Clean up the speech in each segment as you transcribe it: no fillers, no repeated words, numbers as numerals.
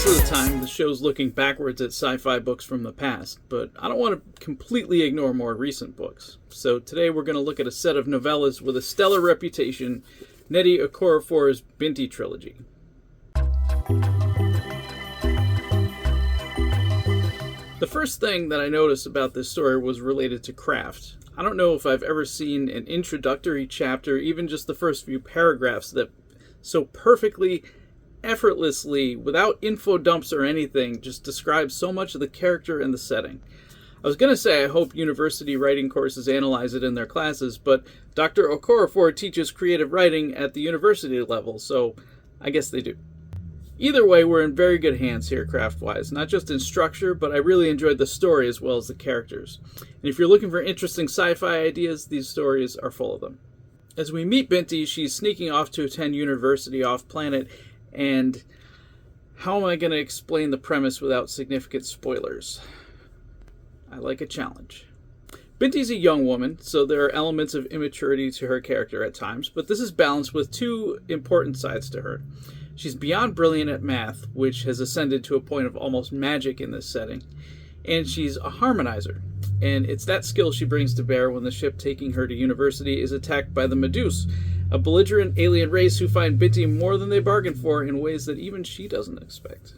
Most of the time, the show's looking backwards at sci-fi books from the past, but I don't want to completely ignore more recent books. So today we're going to look at a set of novellas with a stellar reputation, Nnedi Okorafor's Binti trilogy. The first thing that I noticed about this story was related to craft. I don't know if I've ever seen an introductory chapter, even just the first few paragraphs, that so perfectly, effortlessly, without info dumps or anything, just describes so much of the character and the setting. I was going to say I hope university writing courses analyze it in their classes, but Dr. Okorafor teaches creative writing at the university level, so I guess they do. Either way, we're in very good hands here craft-wise, not just in structure, but I really enjoyed the story as well as the characters. And if you're looking for interesting sci-fi ideas, these stories are full of them. As we meet Binti, she's sneaking off to attend university off-planet, and how am I going to explain the premise without significant spoilers? I like a challenge. Binti's a young woman, so there are elements of immaturity to her character at times, but this is balanced with two important sides to her. She's beyond brilliant at math, which has ascended to a point of almost magic in this setting, and she's a harmonizer. And it's that skill she brings to bear when the ship taking her to university is attacked by the Meduse, a belligerent alien race who find Binti more than they bargained for in ways that even she doesn't expect.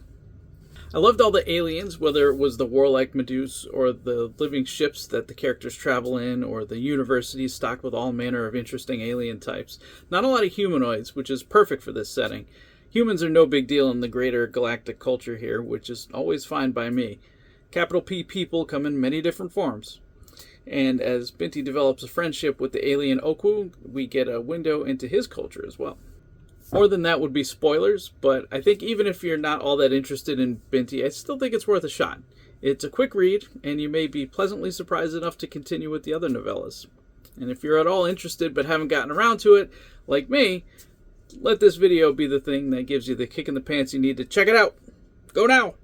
I loved all the aliens, whether it was the warlike Meduse or the living ships that the characters travel in, or the university stocked with all manner of interesting alien types. Not a lot of humanoids, which is perfect for this setting. Humans are no big deal in the greater galactic culture here, which is always fine by me. Capital P people come in many different forms. And as Binti develops a friendship with the alien Oku, we get a window into his culture as well. More than that would be spoilers, but I think even if you're not all that interested in Binti, I still think it's worth a shot. It's a quick read, and you may be pleasantly surprised enough to continue with the other novellas. And if you're at all interested but haven't gotten around to it, like me, let this video be the thing that gives you the kick in the pants you need to check it out. Go now!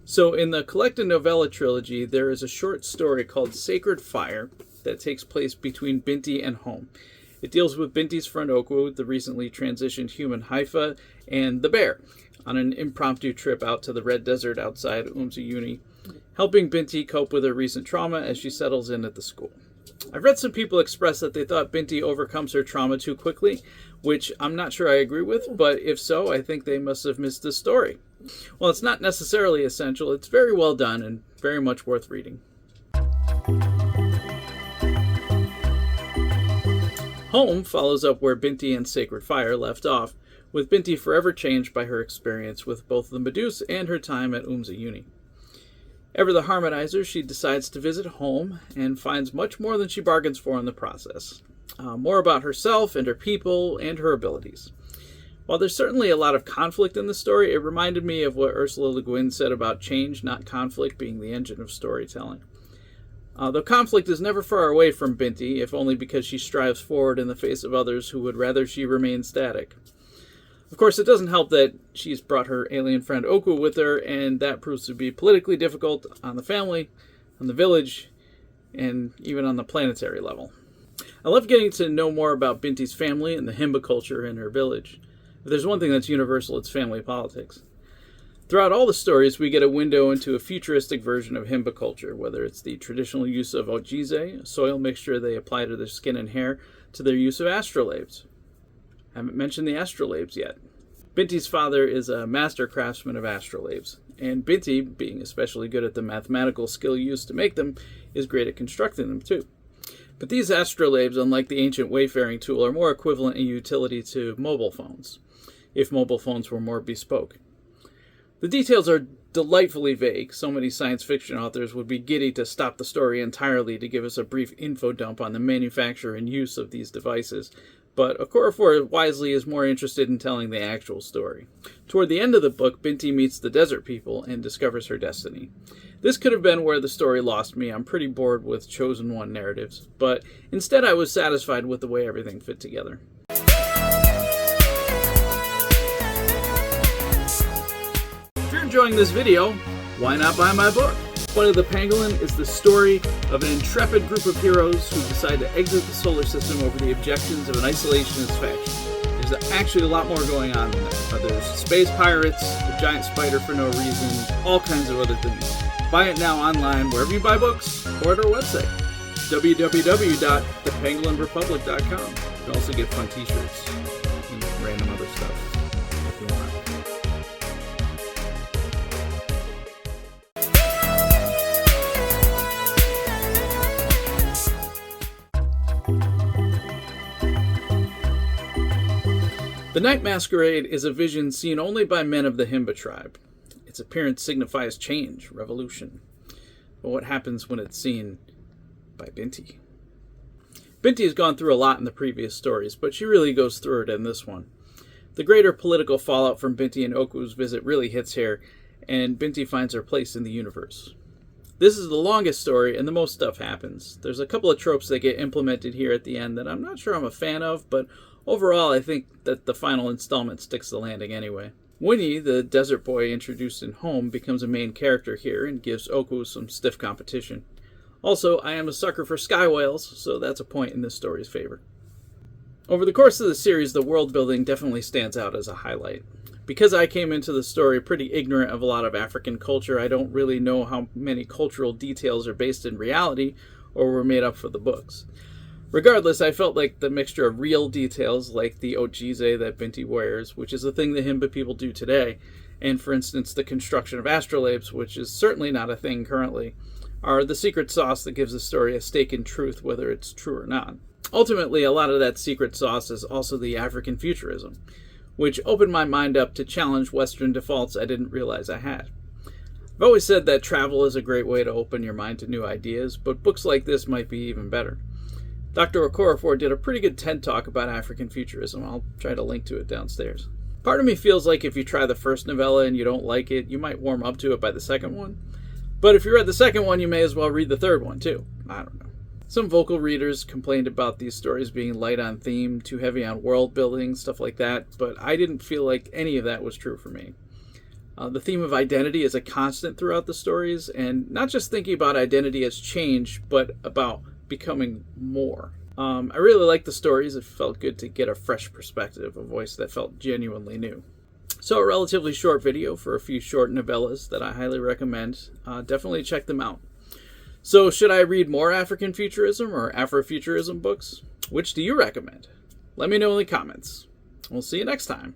So in the collected novella trilogy, there is a short story called Sacred Fire that takes place between Binti and home. It deals with Binti's friend Oku, the recently transitioned human Haifa, and the bear on an impromptu trip out to the Red Desert outside Uni, helping Binti cope with her recent trauma as she settles in at the school. I've read some people express that they thought Binti overcomes her trauma too quickly, which I'm not sure I agree with, but if so, I think they must have missed the story. Well, it's not necessarily essential. It's very well done and very much worth reading. Home follows up where Binti and Sacred Fire left off, with Binti forever changed by her experience with both the Meduse and her time at Uni. Ever the harmonizer, she decides to visit home and finds much more than she bargains for in the process. More about herself and her people and her abilities. While there's certainly a lot of conflict in the story, it reminded me of what Ursula Le Guin said about change, not conflict, being the engine of storytelling. Though conflict is never far away from Binti, if only because she strives forward in the face of others who would rather she remain static. Of course, it doesn't help that she's brought her alien friend Oku with her, and that proves to be politically difficult on the family, on the village, and even on the planetary level. I love getting to know more about Binti's family and the Himba culture in her village. If there's one thing that's universal, it's family politics. Throughout all the stories, we get a window into a futuristic version of Himba culture, whether it's the traditional use of ojize, a soil mixture they apply to their skin and hair, to their use of astrolabes. I haven't mentioned the astrolabes yet. Binti's father is a master craftsman of astrolabes, and Binti, being especially good at the mathematical skill used to make them, is great at constructing them too. But these astrolabes, unlike the ancient wayfaring tool, are more equivalent in utility to mobile phones, if mobile phones were more bespoke. The details are delightfully vague. So many science fiction authors would be giddy to stop the story entirely to give us a brief info dump on the manufacture and use of these devices, but Okorafor wisely is more interested in telling the actual story. Toward the end of the book, Binti meets the desert people and discovers her destiny. This could have been where the story lost me. I'm pretty bored with Chosen One narratives, but instead I was satisfied with the way everything fit together. If you're enjoying this video, why not buy my book? Flight of the Pangolin is the story of an intrepid group of heroes who decide to exit the solar system over the objections of an isolationist faction. It There's actually a lot more going on than that. There's space pirates, a giant spider for no reason, all kinds of other things. Buy it now online wherever you buy books or at our website, www.thepangolinrepublic.com. You can also get fun t-shirts and random other stuff if you want. The Night Masquerade is a vision seen only by men of the Himba tribe. Its appearance signifies change, revolution. But what happens when it's seen by Binti? Binti has gone through a lot in the previous stories, but she really goes through it in this one. The greater political fallout from Binti and Oku's visit really hits here, and Binti finds her place in the universe. This is the longest story, and the most stuff happens. There's a couple of tropes that get implemented here at the end that I'm not sure I'm a fan of, but overall I think that the final installment sticks the landing anyway. Winnie, the desert boy introduced in Home, becomes a main character here and gives Oku some stiff competition. Also, I am a sucker for sky whales, so that's a point in this story's favor. Over the course of the series, the world building definitely stands out as a highlight. Because I came into the story pretty ignorant of a lot of African culture, I don't really know how many cultural details are based in reality or were made up for the books. Regardless, I felt like the mixture of real details, like the ojize that Binti wears, which is a thing the Himba people do today, and for instance the construction of astrolabes, which is certainly not a thing currently, are the secret sauce that gives the story a stake in truth, whether it's true or not. Ultimately, a lot of that secret sauce is also the African futurism, which opened my mind up to challenge Western defaults I didn't realize I had. I've always said that travel is a great way to open your mind to new ideas, but books like this might be even better. Dr. Okorafor did a pretty good TED Talk about African futurism. I'll try to link to it downstairs. Part of me feels like if you try the first novella and you don't like it, you might warm up to it by the second one. But if you read the second one, you may as well read the third one too. I don't know. Some vocal readers complained about these stories being light on theme, too heavy on world building, stuff like that, but I didn't feel like any of that was true for me. The theme of identity is a constant throughout the stories, and not just thinking about identity as change, but about becoming more. I really liked the stories. It felt good to get a fresh perspective, a voice that felt genuinely new. So a relatively short video for a few short novellas that I highly recommend. Definitely check them out. So should I read more African futurism or Afrofuturism books? Which do you recommend? Let me know in the comments. We'll see you next time.